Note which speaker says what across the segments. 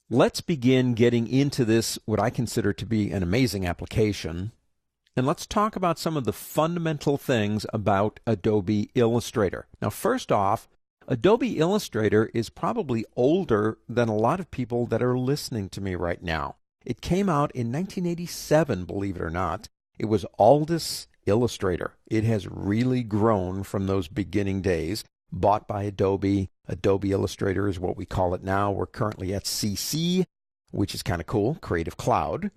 Speaker 1: Let's begin getting into this, what I consider to be an amazing application, and let's talk about some of the fundamental things about Adobe Illustrator. Now, first off, Adobe Illustrator is probably older than a lot of people that are listening to me right now. It came out in 1987, believe it or not. It was Aldous Illustrator. It has really grown from those beginning days. Bought by Adobe. Adobe Illustrator is what we call it now. We're currently at CC, which is kind of cool, Creative Cloud.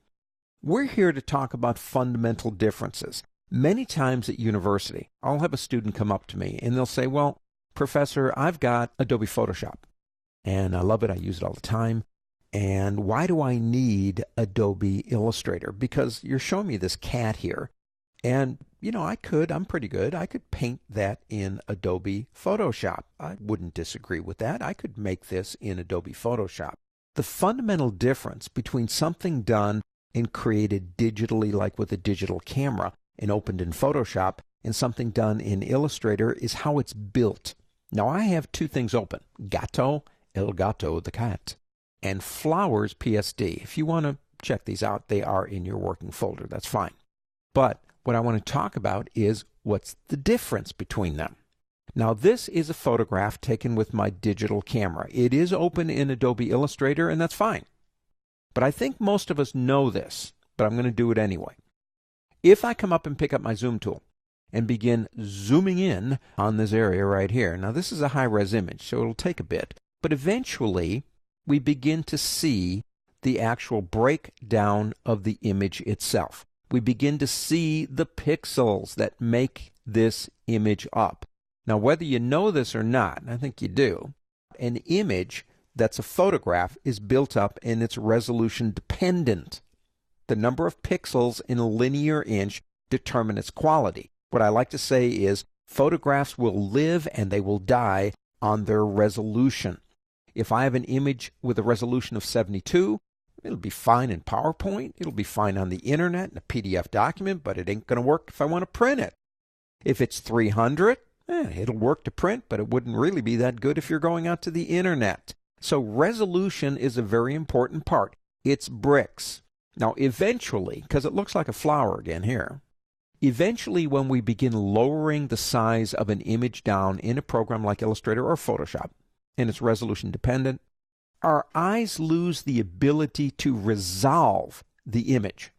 Speaker 1: We're here to talk about fundamental differences. Many times at university, I'll have a student come up to me and they'll say, well, Professor, I've got Adobe Photoshop and I love it. I use it all the time. And why do I need Adobe Illustrator? Because you're showing me this cat here. And, you know, I'm pretty good. I could paint that in Adobe Photoshop. I wouldn't disagree with that. I could make this in Adobe Photoshop. The fundamental difference between something done and created digitally, like with a digital camera, and opened in Photoshop, and something done in Illustrator is how it's built. Now, I have two things open, Gato, El Gato, the cat, and Flowers, PSD. If you want to check these out, they are in your working folder. That's fine. But what I want to talk about is what's the difference between them. Now, this is a photograph taken with my digital camera. It is open in Adobe Illustrator, and that's fine. But I think most of us know this, but I'm going to do it anyway. If I come up and pick up my zoom tool and begin zooming in on this area right here, now this is a high-res image, so it'll take a bit, but eventually we begin to see the actual breakdown of the image itself. We begin to see the pixels that make this image up. Now, whether you know this or not, and I think you do, an image that's a photograph is built up and it's resolution dependent. The number of pixels in a linear inch determine its quality. What I like to say is photographs will live and they will die on their resolution. If I have an image with a resolution of 72, it'll be fine in PowerPoint. It'll be fine on the internet in a PDF document, but it ain't going to work if I want to print it. If it's 300, it'll work to print, but it wouldn't really be that good if you're going out to the internet. So resolution is a very important part. It's bricks. Now, eventually, because it looks like a flower again here, eventually when we begin lowering the size of an image down in a program like Illustrator or Photoshop, and it's resolution dependent, our eyes lose the ability to resolve the image.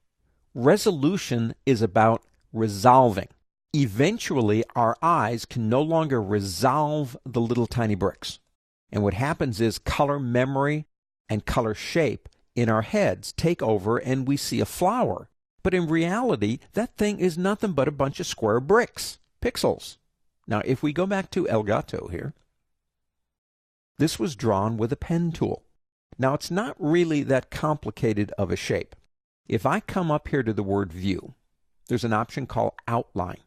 Speaker 1: Resolution is about resolving. Eventually, our eyes can no longer resolve the little tiny bricks. And what happens is color memory and color shape in our heads take over and we see a flower. But in reality, that thing is nothing but a bunch of square bricks, pixels. Now, if we go back to El Gato here, this was drawn with a pen tool. Now, it's not really that complicated of a shape. If I come up here to the word view, there's an option called outline.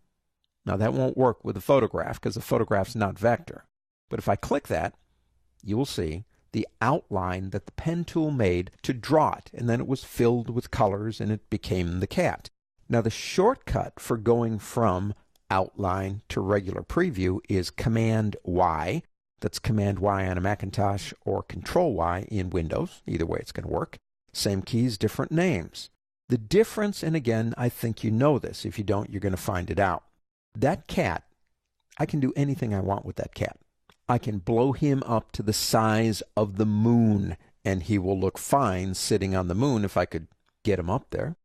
Speaker 1: Now, that won't work with a photograph because the photograph's not vector. But if I click that, you will see the outline that the pen tool made to draw it, and then it was filled with colors and it became the cat. Now, the shortcut for going from outline to regular preview is Command Y. That's Command Y on a Macintosh or Control Y in Windows. Either way, it's going to work. Same keys, different names. The difference, and again, I think you know this. If you don't, you're going to find it out. That cat, I can do anything I want with that cat. I can blow him up to the size of the moon, and he will look fine sitting on the moon if I could get him up there.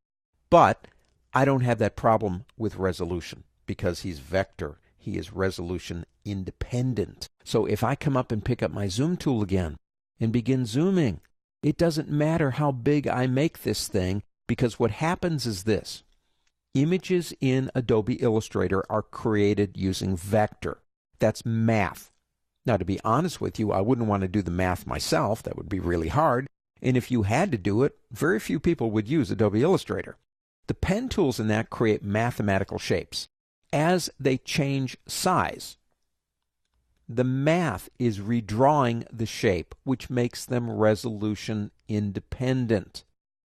Speaker 1: But I don't have that problem with resolution because he's vector. He is resolution independent. So if I come up and pick up my zoom tool again and begin zooming, it doesn't matter how big I make this thing, because what happens is this. Images in Adobe Illustrator are created using vector. That's math. Now, to be honest with you, I wouldn't want to do the math myself. That would be really hard. And if you had to do it, very few people would use Adobe Illustrator. The pen tools in that create mathematical shapes. As they change size, the math is redrawing the shape, which makes them resolution independent.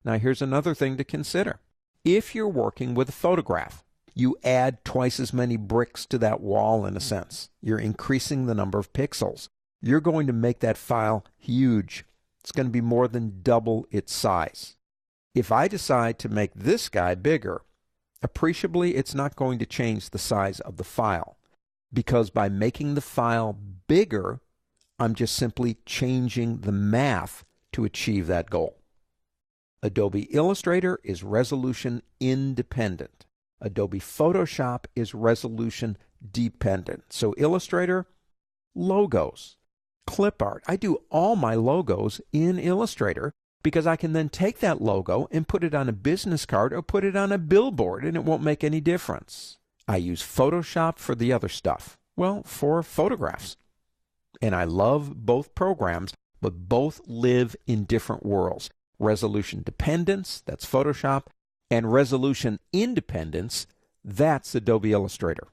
Speaker 1: Now, here's another thing to consider. If you're working with a photograph, you add twice as many bricks to that wall in a sense. You're increasing the number of pixels. You're going to make that file huge. It's going to be more than double its size. If I decide to make this guy bigger, appreciably it's not going to change the size of the file, because by making the file bigger, I'm just simply changing the math to achieve that goal. Adobe Illustrator is resolution independent. Adobe Photoshop is resolution dependent. So Illustrator, logos, clip art. I do all my logos in Illustrator because I can then take that logo and put it on a business card or put it on a billboard, and it won't make any difference. I use Photoshop for the other stuff. Well, for photographs. And I love both programs, but both live in different worlds. Resolution dependence, that's Photoshop, and resolution independence, that's Adobe Illustrator.